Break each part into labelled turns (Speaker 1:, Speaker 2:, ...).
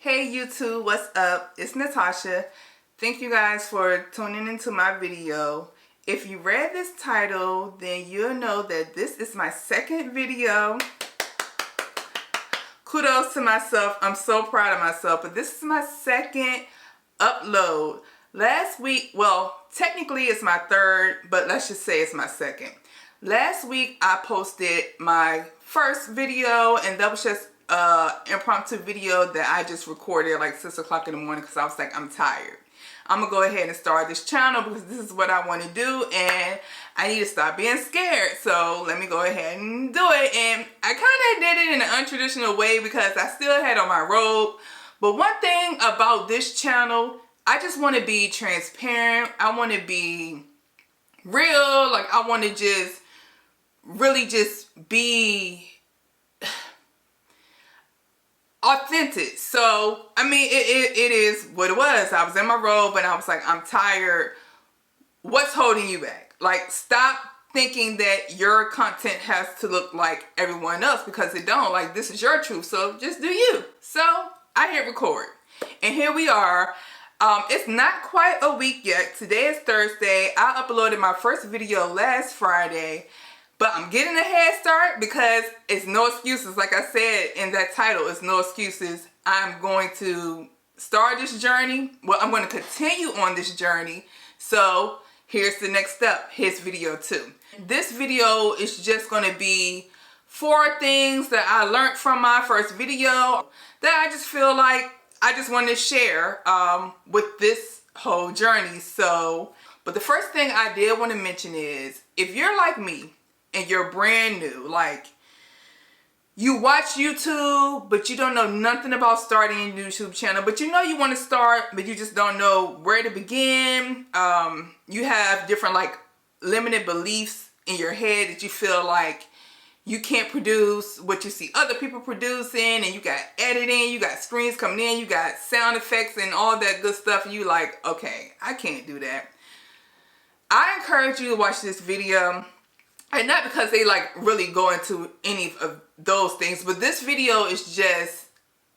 Speaker 1: Hey YouTube, what's up? It's Natasha. Thank you guys for tuning into my video. If you read this title, then you'll know that this is my second video. Kudos to myself. I'm so proud of myself, but this is my second upload. Last week, well, technically it's my third, but let's just say it's my second. Last week I posted my first video, and that was just impromptu video that I just recorded like 6 o'clock in the morning because I was like, I'm tired. I'm gonna go ahead and start this channel because this is what I want to do and I need to stop being scared. So let me go ahead and do it. And I kind of did it in an untraditional way because I still had on my robe. But one thing about this channel, I just want to be transparent. I want to be real. Like I want to just really just be authentic. So I mean it is what it was. I was in my robe and I was like, I'm tired. What's holding you back? Like, stop thinking that your content has to look like everyone else, because it don't. Like, this is your truth, so just do you. So I hit record and here we are. It's not quite a week yet. Today is Thursday. I uploaded my first video last Friday. But I'm getting a head start because it's no excuses. Like I said in that title, it's no excuses. I'm going to start this journey. Well, I'm going to continue on this journey. So here's the next step. Here's video 2. This video is just going to be 4 things that I learned from my first video that I just feel like I just want to share with this whole journey. So, but the first thing I did want to mention is, if you're like me, and you're brand new, like you watch YouTube, but you don't know nothing about starting a YouTube channel, but you know you want to start, but you just don't know where to begin. You have different like limited beliefs in your head that you feel like you can't produce what you see other people producing, and you got editing, you got screens coming in, you got sound effects and all that good stuff, and you like, okay, I can't do that. I encourage you to watch this video. And not because they like really go into any of those things, but this video is just,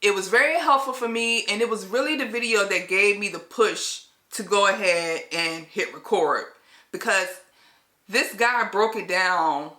Speaker 1: it was very helpful for me, and it was really the video that gave me the push to go ahead and hit record, because this guy broke down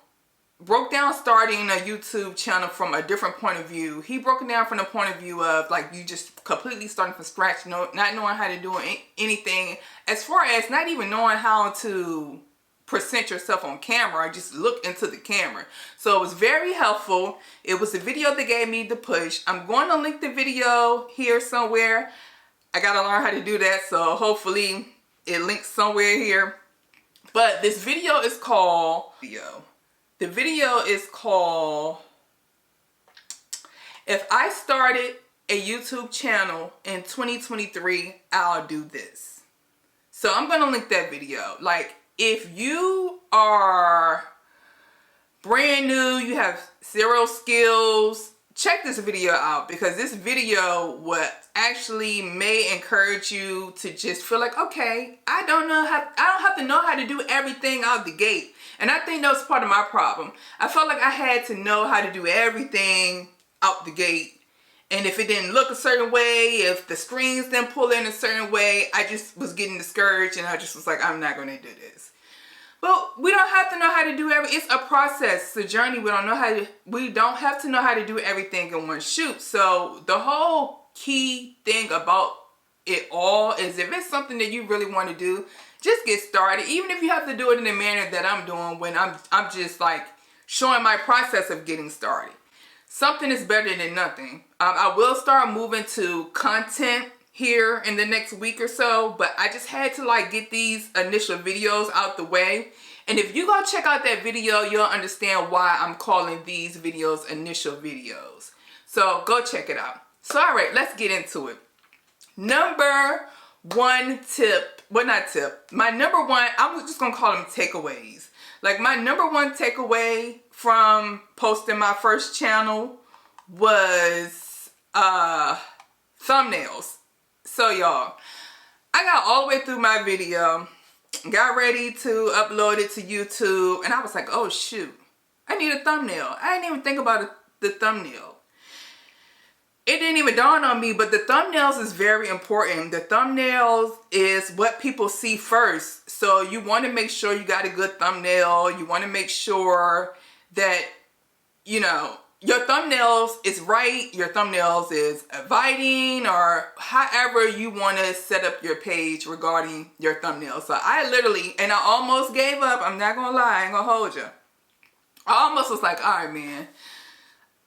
Speaker 1: starting a YouTube channel from a different point of view. He broke it down from the point of view of like you just completely starting from scratch, not knowing how to do anything, as far as not even knowing how to present yourself on camera, just look into the camera. So it was very helpful. It was the video that gave me the push. I'm going to link the video here somewhere. I gotta learn how to do that, so hopefully it links somewhere here. But this video is called, the video is called, If I Started a YouTube Channel in 2023, I'll Do This. So I'm gonna link that video. Like, if you are brand new, you have 0 skills, check this video out, because this video would actually may encourage you to just feel like, okay, I don't have to know how to do everything out the gate. And I think that was part of my problem. I felt like I had to know how to do everything out the gate. And if it didn't look a certain way, if the screens didn't pull in a certain way, I just was getting discouraged, and I just was like, I'm not going to do this. But we don't have to know how to do it's a process, it's a journey. We don't have to know how to do everything in one shoot. So the whole key thing about it all is, if it's something that you really want to do, just get started. Even if you have to do it in the manner that I'm doing, when I'm just like showing my process of getting started. Something is better than nothing. I will start moving to content here in the next week or so, but I just had to like get these initial videos out the way. And if you go check out that video, you'll understand why I'm calling these videos initial videos. So go check it out. So all right, let's get into it. Number 1 tip, well, not tip, my number 1, I'm just gonna call them takeaways. Like, my number 1 takeaway from posting my first channel was thumbnails. So y'all, I got all the way through my video, got ready to upload it to YouTube, and I was like, oh shoot, I need a thumbnail. I didn't even think about the thumbnail. it didn't even dawn on me, but the thumbnails is very important. The thumbnails is what people see first. So you want to make sure you got a good thumbnail. You want to make sure that, you know, your thumbnails is right. Your thumbnails is inviting, or however you want to set up your page regarding your thumbnail. So I literally, and I almost gave up. I'm not going to lie. I ain't going to hold you. I almost was like, all right, man.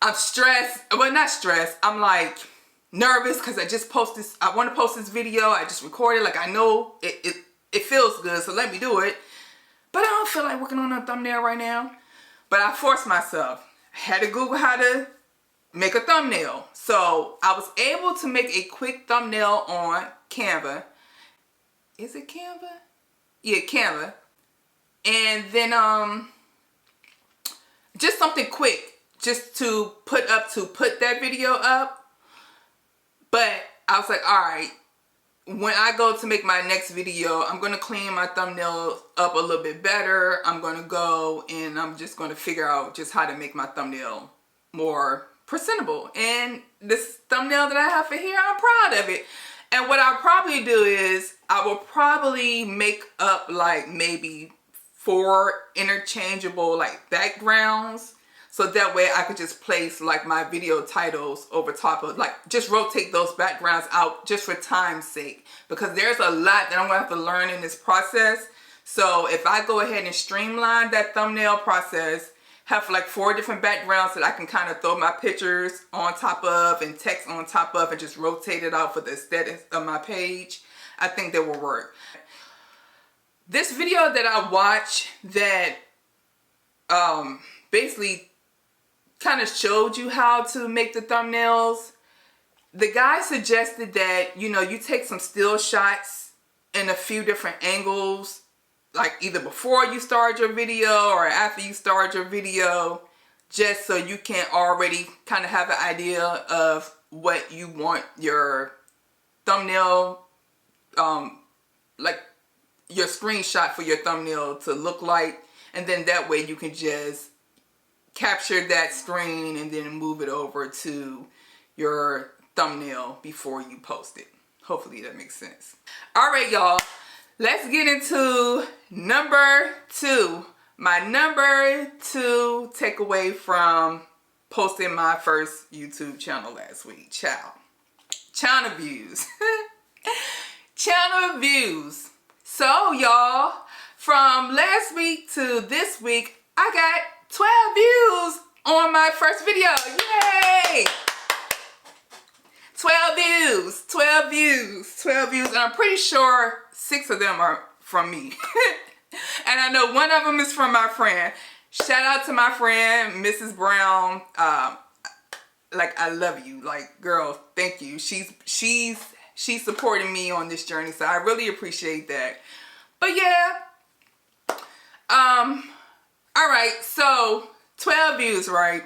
Speaker 1: I'm stressed. Well, not stressed. I'm like nervous because I just posted. I want to post this video. I just recorded. Like, I know it feels good, so let me do it. But I don't feel like working on a thumbnail right now. But I forced myself. I had to Google how to make a thumbnail. So I was able to make a quick thumbnail on Canva. Is it Canva? Yeah, Canva. And then just something quick. Just to put that video up. But I was like, all right, when I go to make my next video, I'm going to clean my thumbnail up a little bit better. I'm going to go and I'm just going to figure out just how to make my thumbnail more presentable. And this thumbnail that I have for here, I'm proud of it. And what I'll probably do is I will probably make up like maybe 4 interchangeable like backgrounds. So that way I could just place like my video titles over top of, like, just rotate those backgrounds out just for time's sake. Because there's a lot that I'm going to have to learn in this process. So if I go ahead and streamline that thumbnail process, have like 4 different backgrounds that I can kind of throw my pictures on top of and text on top of and just rotate it out for the aesthetics of my page, I think that will work. This video that I watched that basically kind of showed you how to make the thumbnails, the guy suggested that, you know, you take some still shots in a few different angles, like either before you start your video or after you start your video, just so you can already kind of have an idea of what you want your thumbnail, like your screenshot for your thumbnail to look like. And then that way you can just capture that screen and then move it over to your thumbnail before you post it. Hopefully that makes sense. All right, y'all. Let's get into number 2. My number 2 takeaway from posting my first YouTube channel last week. Channel views. Channel views. So, y'all, from last week to this week, I got 12 views on my first video. Yay! 12 views, 12 views, 12 views. And I'm pretty sure 6 of them are from me. And I know one of them is from my friend. Shout out to my friend, Mrs. Brown. Like, I love you. Like, girl, thank you. She's supporting me on this journey. So I really appreciate that. But yeah. All right, so 12 views, right?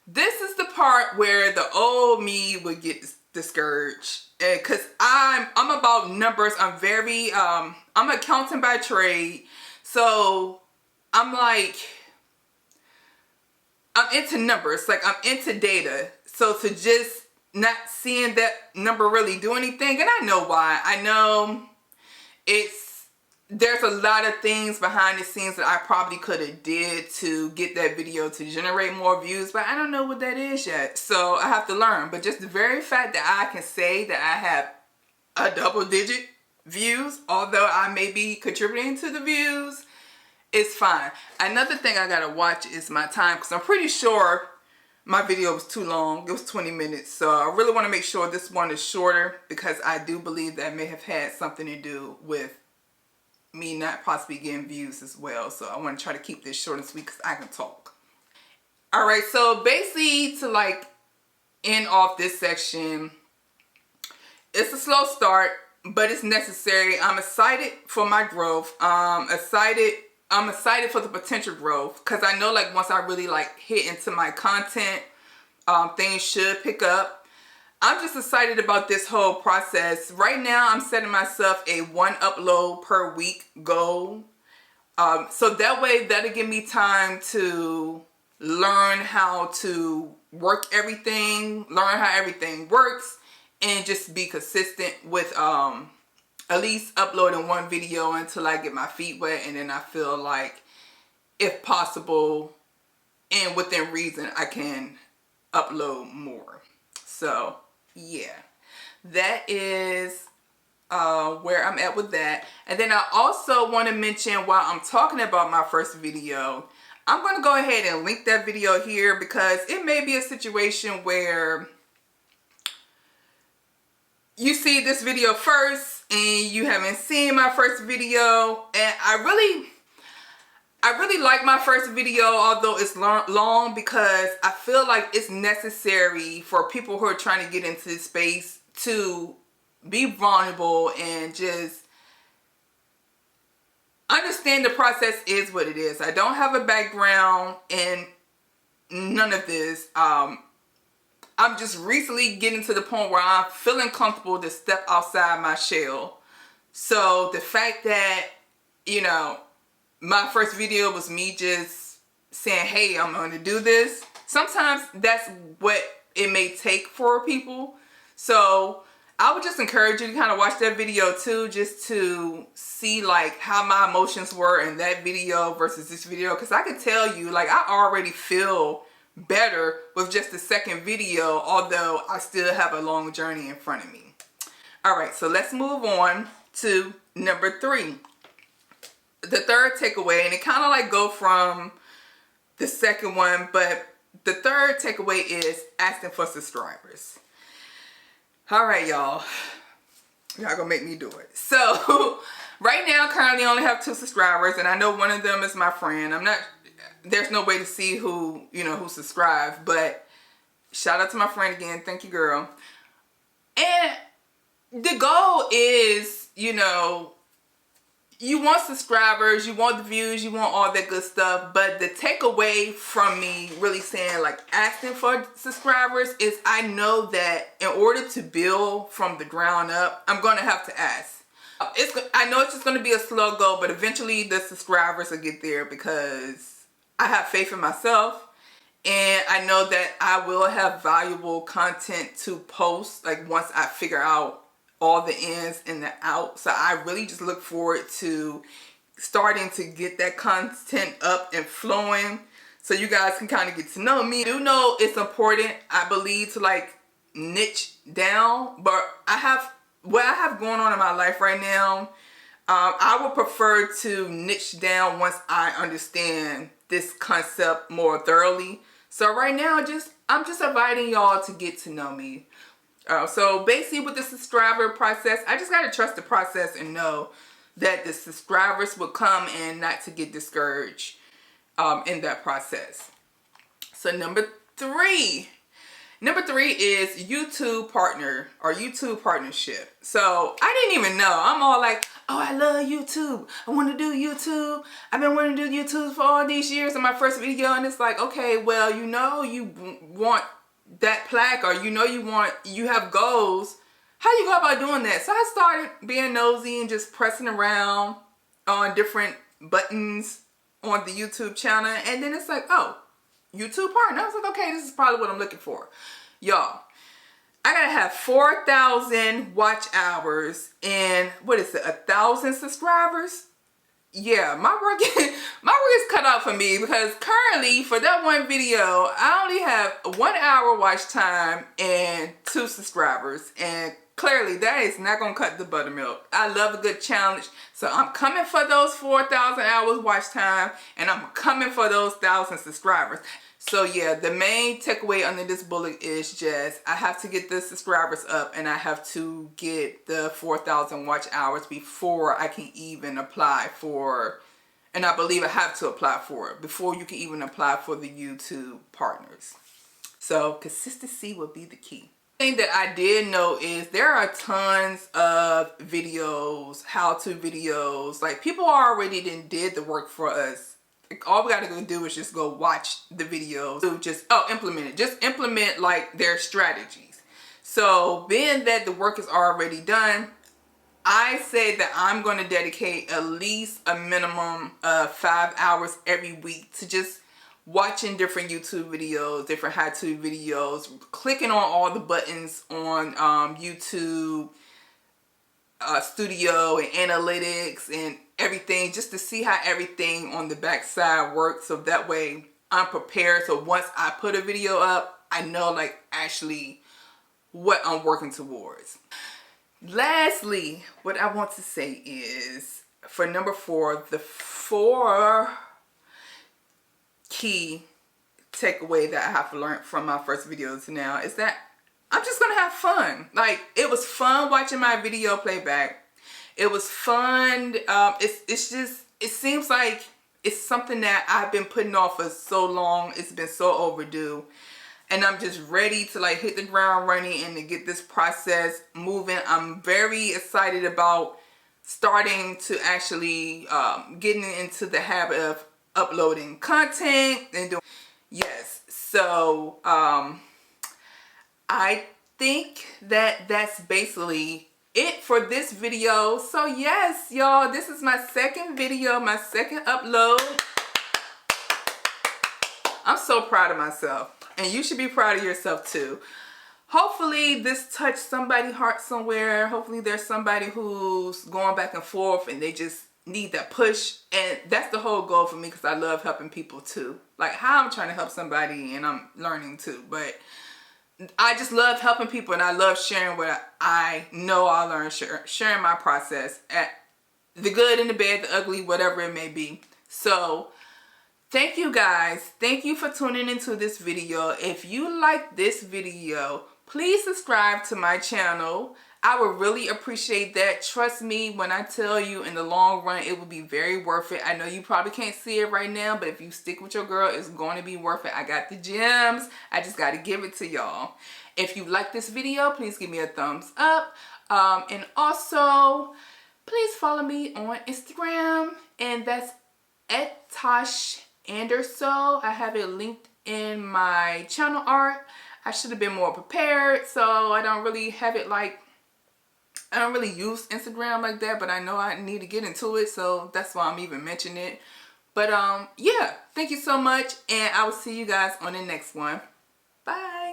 Speaker 1: This is the part where the old me would get discouraged, because I'm about numbers. I'm very I'm an accountant by trade, so I'm into numbers. Like, I'm into data. So to just not seeing that number really do anything, and I know why. I know there's a lot of things behind the scenes that I probably could have did to get that video to generate more views, but I don't know what that is yet. So I have to learn. But just the very fact that I can say that I have a double-digit views, although I may be contributing to the views, it's fine. Another thing I gotta watch is my time, because I'm pretty sure my video was too long. It was 20 minutes. So I really want to make sure this one is shorter, because I do believe that may have had something to do with me not possibly getting views as well. So I want to try to keep this short and sweet because I can talk. Alright, so basically to like end off this section, it's a slow start, but it's necessary. I'm excited for my growth. I'm excited for the potential growth, because I know like once I really like hit into my content, things should pick up. I'm just excited about this whole process. Right now, I'm setting myself a 1 upload per week goal. So that way, that'll give me time to learn how to work everything, learn how everything works, and just be consistent with at least uploading one video until I get my feet wet, and then I feel like, if possible and within reason, I can upload more. So yeah, that is where I'm at with that. And then I also want to mention, while I'm talking about my first video, I'm going to go ahead and link that video here, because it may be a situation where you see this video first and you haven't seen my first video. And I really like my first video, although it's long, because I feel like it's necessary for people who are trying to get into this space to be vulnerable and just understand the process is what it is. I don't have a background in none of this. I'm just recently getting to the point where I'm feeling comfortable to step outside my shell. So the fact that, you know, my first video was me just saying, hey, I'm going to do this. Sometimes that's what it may take for people. So I would just encourage you to kind of watch that video too, just to see like how my emotions were in that video versus this video. Because I can tell you, like, I already feel better with just the second video, although I still have a long journey in front of me. All right, so let's move on to number 3. The third takeaway, and it kind of like go from the second one, but the third takeaway is asking for subscribers. All right, y'all gonna make me do it. So right now, currently only have 2 subscribers, and I know one of them is my friend. There's no way to see who subscribed, but shout out to my friend again. Thank you, girl. And the goal is, you want subscribers, you want the views, you want all that good stuff. But the takeaway from me really saying, like, asking for subscribers is, I know that in order to build from the ground up, I'm going to have to ask. I know it's just going to be a slow go, but eventually the subscribers will get there, because I have faith in myself. And I know that I will have valuable content to post, like, once I figure out all the ins and the outs. So I really just look forward to starting to get that content up and flowing, so you guys can kind of get to know me. I do know it's important, I believe, to like niche down, but what I have going on in my life right now, I would prefer to niche down once I understand this concept more thoroughly. So right now, I'm just inviting y'all to get to know me. So basically with the subscriber process, I just got to trust the process and know that the subscribers will come, and not to get discouraged in that process. So number 3 is YouTube partner or YouTube partnership. So I didn't even know. I'm all like, oh, I love YouTube. I want to do YouTube. I've been wanting to do YouTube for all these years in my first video. And it's like, okay, well, you want that plaque, or you have goals. How you go about doing that? So I started being nosy and just pressing around on different buttons on the YouTube channel, and then it's like, oh, YouTube partner. I was like, okay, this is probably what I'm looking for. Y'all, I gotta have 4,000 watch hours and 1,000 subscribers. Yeah, my work is cut out for me, because currently for that one video, I only have 1 hour watch time and 2 subscribers. And clearly that is not going to cut the buttermilk. I love a good challenge. So I'm coming for those 4,000 hours watch time, and I'm coming for those 1,000 subscribers. So yeah, the main takeaway under this bullet is just, I have to get the subscribers up, and I have to get the 4,000 watch hours before I can even apply for, and I believe I have to apply for it before you can even apply for the YouTube partners. So consistency will be the key. The thing that I did know is there are tons of videos, how-to videos. Like, people already did the work for us. All we gotta go do is just go watch the videos to just implement it. Just implement like their strategies. So being that the work is already done, I say that I'm going to dedicate at least a minimum of 5 hours every week to just watching different YouTube videos, different how-to videos, clicking on all the buttons on YouTube Studio and analytics and everything, just to see how everything on the back side works, so that way I'm prepared. So once I put a video up, I know like actually what I'm working towards. Lastly, what I want to say is, for number 4, the 4 key takeaway that I have learned from my first video to now is that I'm just gonna have fun. Like, it was fun watching my video playback. It was fun. It's just, it seems like it's something that I've been putting off for so long. It's been so overdue. And I'm just ready to like hit the ground running and to get this process moving. I'm very excited about starting to actually getting into the habit of uploading content and doing, yes. So I think that that's basically it for this video. So yes, y'all, this is my second video, my second upload. I'm so proud of myself, and you should be proud of yourself too. Hopefully this touched somebody's heart somewhere. Hopefully there's somebody who's going back and forth and they just need that push. And that's the whole goal for me, because I love helping people too. Like how I'm trying to help somebody, and I'm learning too. But I just love helping people, and I love sharing what I know I learned, sharing my process, at the good and the bad, the ugly, whatever it may be. So thank you guys. Thank you for tuning into this video. If you like this video, please subscribe to my channel. I would really appreciate that. Trust me when I tell you, in the long run, it will be very worth it. I know you probably can't see it right now, but if you stick with your girl, it's going to be worth it. I got the gems. I just got to give it to y'all. If you like this video, please give me a thumbs up. And also, please follow me on Instagram, and that's @ToshAnderso. I have it linked in my channel art. I should have been more prepared, so I don't really have it like, I don't really use Instagram like that, but I know I need to get into it, so that's why I'm even mentioning it. But yeah, thank you so much, and I will see you guys on the next one. Bye.